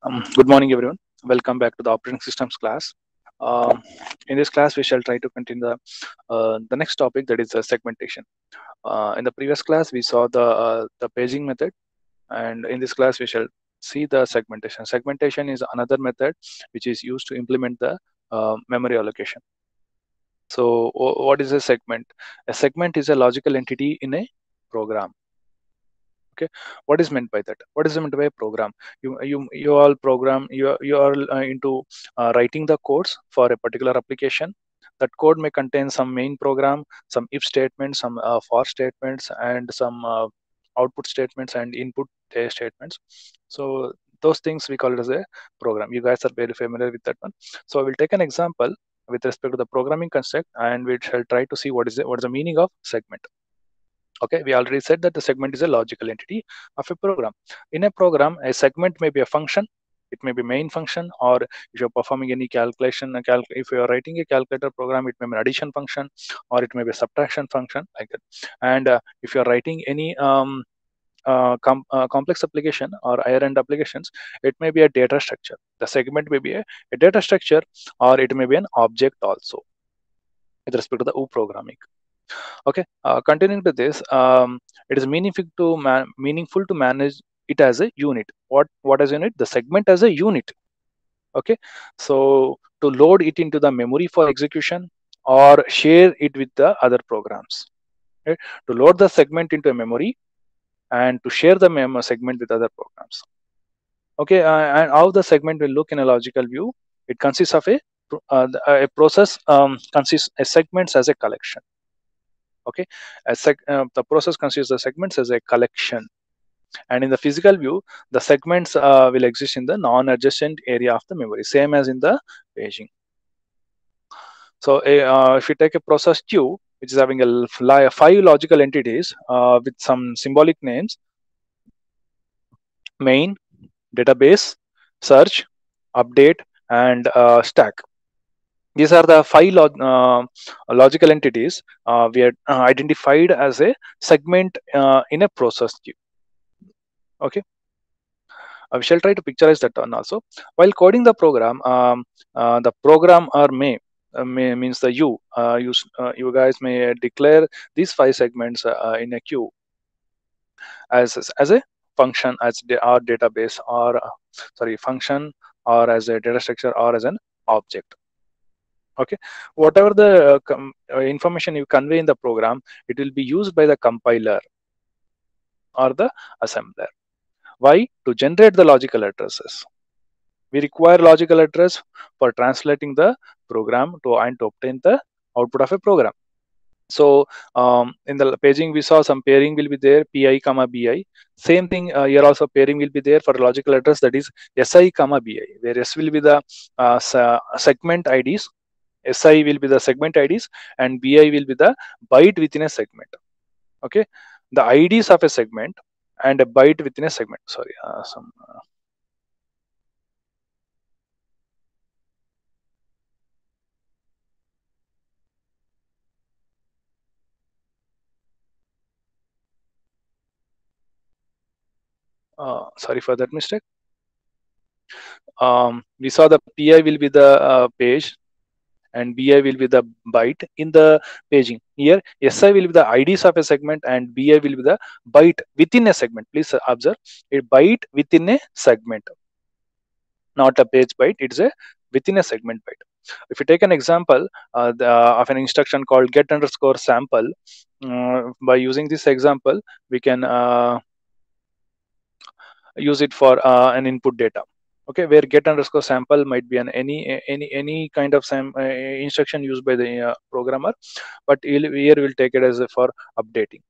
Good morning, everyone. Welcome back to the operating systems class. In this class, we shall try to continue the next topic, that is segmentation. In the previous class, we saw the paging method, and in this class, we shall see the segmentation. Segmentation is another method which is used to implement the memory allocation. So, what is a segment? A segment is a logical entity in a program. Okay, what is meant by that? What is meant by a program? You all program, you are into writing the codes for a particular application. That code may contain some main program, some if statements, some for statements, and some output statements and input statements. So those things we call it as a program. You guys are very familiar with that one. So I will take an example with respect to the programming construct, and we shall try to see what is the meaning of segment. Okay, we already said that the segment is a logical entity of a program. In a program, a segment may be a function, it may be main function, or if you're performing any calculation, if you're writing a calculator program, it may be an addition function, or it may be a subtraction function, like that. And if you're writing any complex application or higher end applications, it may be a data structure. The segment may be a data structure, or it may be an object also with respect to the O programming. Okay, continuing to this, it is meaningful to manage it as a unit. What as unit? The segment as a unit. Okay, so to load it into the memory for execution or share it with the other programs. Okay? To load the segment into a memory and to share the segment with other programs. Okay, and how the segment will look in a logical view? It consists of a process consists a segments as a collection. Okay, the process considers the segments as a collection, and in the physical view, the segments will exist in the non-adjacent area of the memory, same as in the paging. So if you take a process Q, which is having a 5 logical entities with some symbolic names: main, database, search, update, and stack. These are the 5 logical entities we had identified as a segment in a process queue. Okay, we shall try to picturize that one also. While coding the program, the program or may means the you guys may declare these 5 segments in a queue as a function, our database, or sorry, function, or as a data structure, or as an object. Okay, whatever the information you convey in the program, it will be used by the compiler or the assembler. Why? To generate the logical addresses. We require logical address for translating the program and to obtain the output of a program. So in the paging, we saw some pairing will be there, pi comma bi. Same thing here also, pairing will be there for logical address, that is si comma bi, where s will be the segment IDs, si will be the segment IDs, and bi will be the byte within a segment. Okay, the IDs of a segment and a byte within a segment. Sorry, sorry for that mistake. We saw the pi will be the page and bi will be the byte in the paging. Here si will be the IDs of a segment and bi will be the byte within a segment. Please observe, a byte within a segment, not a page byte. It's a within a segment byte. If you take an example of an instruction called get underscore sample, by using this example, we can use it for an input data. Okay, where get underscore sample might be an any kind of instruction used by the programmer, but here we'll take it as for updating.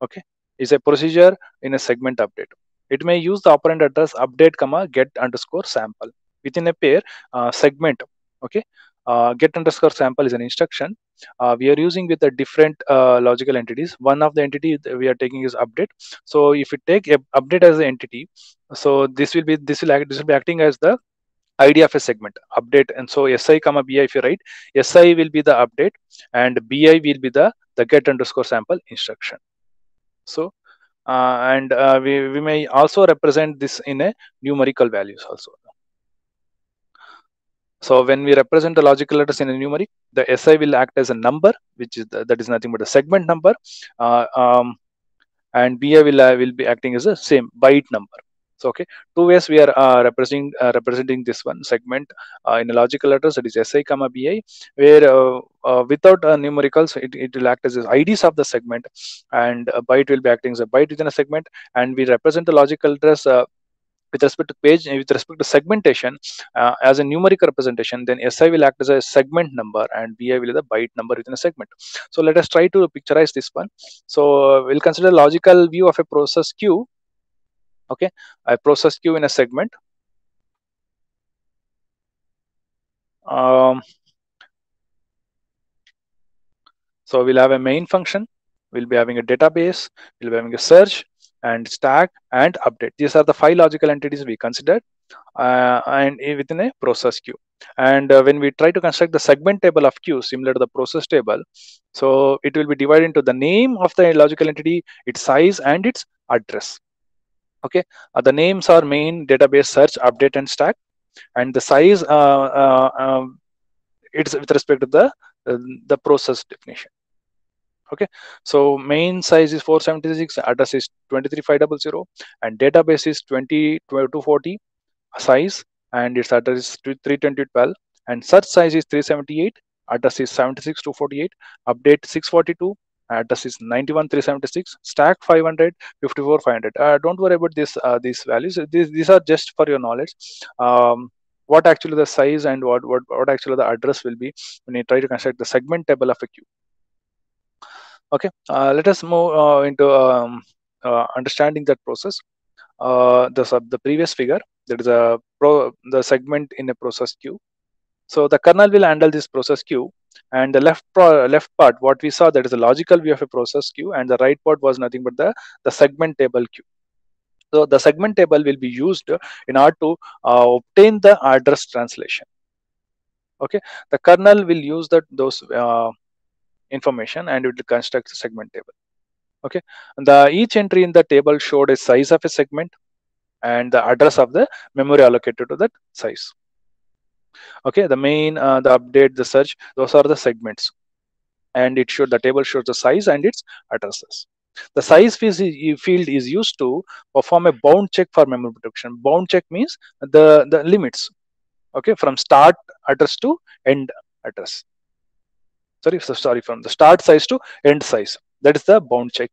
Okay, is a procedure in a segment update. It may use the operand address update comma get underscore sample within a pair segment. Okay, get underscore sample is an instruction we are using with the different logical entities. One of the entity that we are taking is update. So if you take a update as an entity, so this will be acting as the ID of a segment update. And so si comma bi, if you write, si will be the update and bi will be the get underscore sample instruction. So and we may also represent this in a numerical values also. So when we represent the logical letters in a numeric, the SI will act as a number, which is that is nothing but a segment number, and BI will be acting as a same byte number. So okay, two ways we are representing this one segment in a logical letters, that is SI comma BI, where without numericals it will act as IDs of the segment, and a byte will be acting as a byte within a segment, and we represent the logical letters with respect to with respect to segmentation as a numeric representation. Then SI will act as a segment number and BI will be the byte number within a segment. So let us try to picturize this one. So we'll consider logical view of a process queue. Okay, a process queue in a segment. So we'll have a main function, we'll be having a database, we'll be having a search and stack and update. These are the 5 logical entities we considered and within a process queue. And when we try to construct the segment table of queue similar to the process table, so it will be divided into the name of the logical entity, its size and its address. Okay, the names are main, database, search, update and stack, and the size it's with respect to the process definition. Okay, so main size is 476, address is 23500, and database is 240 size, and its address is 32012, and search size is 378, address is 76248, update 642, address is 91376, stack 500, 54500. Don't worry about this these values. These are just for your knowledge. What actually the size and what actually the address will be when you try to construct the segment table of a queue. Okay, let us move into understanding that process. The previous figure, that is the segment in a process queue. So the kernel will handle this process queue, and the left part, what we saw, that is a logical view of a process queue, and the right part was nothing but the segment table queue. So the segment table will be used in order to obtain the address translation. Okay, the kernel will use those information and it will construct the segment table. Okay, and each entry in the table showed a size of a segment and the address of the memory allocated to that size. Okay, the main, the update, the search, those are the segments, and the table shows the size and its addresses. The size field is used to perform a bound check for memory protection. Bound check means the limits. Okay, from start address to end address. Sorry, from the start size to end size. That is the bound check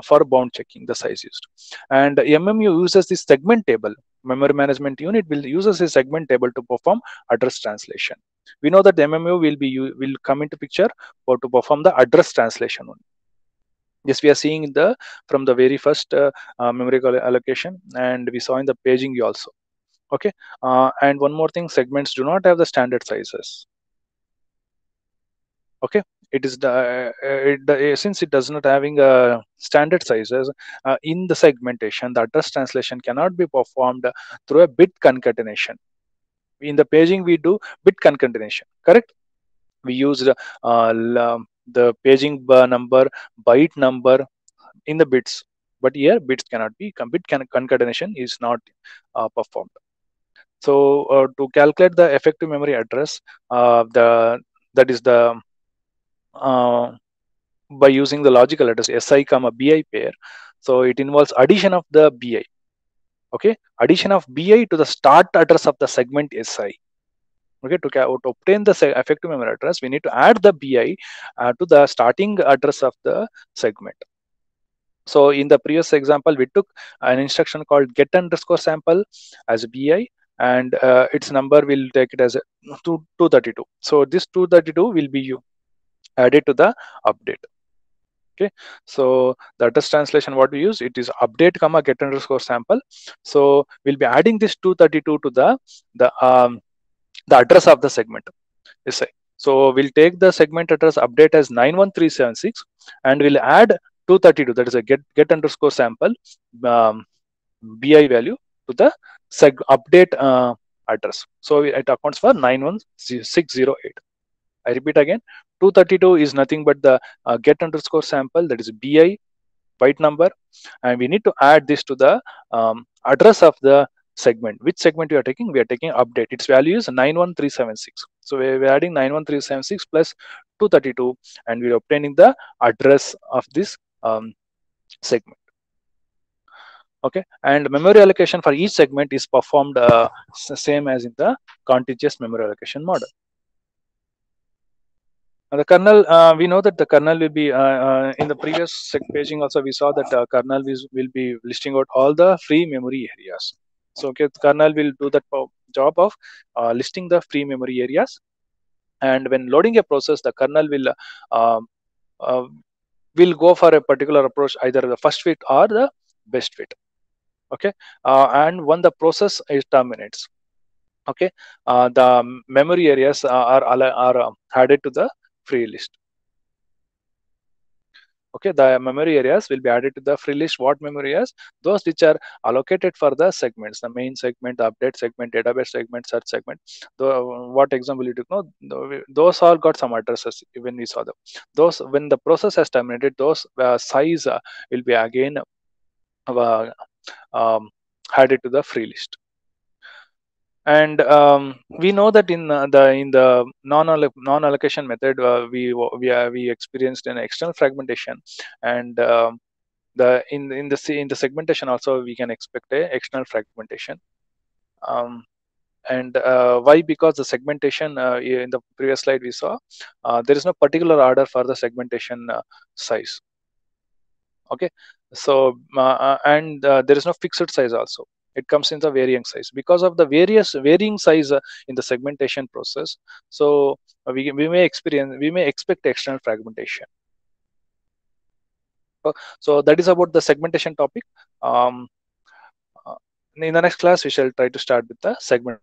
for bound checking, the size used. And MMU uses this segment table. Memory management unit will uses a segment table to perform address translation. We know that the MMU will come into picture for to perform the address translation only. Yes, we are seeing from the very first memory allocation, and we saw in the paging also. Okay, and one more thing, segments do not have the standard sizes. Okay, it is since it does not having a standard sizes in the segmentation, the address translation cannot be performed through a bit concatenation. In the paging we do bit concatenation, correct? We use the paging number, byte number in the bits, but here bits cannot be, bit concatenation is not performed. So to calculate the effective memory address, that is the by using the logical address SI comma BI pair. So it involves addition of the BI. Okay, addition of BI to the start address of the segment SI. Okay, to obtain the effective memory address, we need to add the BI to the starting address of the segment. So in the previous example, we took an instruction called get underscore sample as a BI, and its number will take it as 232. So this 232 will be added to the update. Okay, so the address translation what we use, it is update comma get underscore sample. So we'll be adding this 232 to the address of the segment. So we'll take the segment address update as 91376, and we'll add 232, that is a get underscore sample BI value to the update address. So it accounts for 91608. I repeat again, 232 is nothing but the get underscore sample, that is BI byte number, and we need to add this to the address of the segment. Which segment we are taking? We are taking update. Its value is 91376. So we're adding 91376 plus 232, and we're obtaining the address of this segment. Okay, and memory allocation for each segment is performed same as in the contiguous memory allocation model. The kernel, we know that the kernel will be in the previous paging also we saw that kernel will be listing out all the free memory areas. So okay, the kernel will do that job of listing the free memory areas, and when loading a process, the kernel uh, uh, will go for a particular approach, either the first fit or the best fit. Okay, and when the process is terminates, okay, the memory areas are added to the free list. Okay, the memory areas will be added to the free list. What memory areas? Those which are allocated for the segments, the main segment, the update segment, database segment, search segment. What example you took? No, those all got some addresses when we saw them. Those, when the process has terminated, those size will be again uh, um, added to the free list. And we know that in the non allocation method, we experienced an external fragmentation, and in the segmentation also we can expect a external fragmentation. And why? Because the segmentation, in the previous slide we saw, there is no particular order for the segmentation size. Okay, so and there is no fixed size also. It comes in the varying size because of the varying size in the segmentation process. So we may expect external fragmentation. So that is about the segmentation topic. um, in the next class we shall try to start with the segment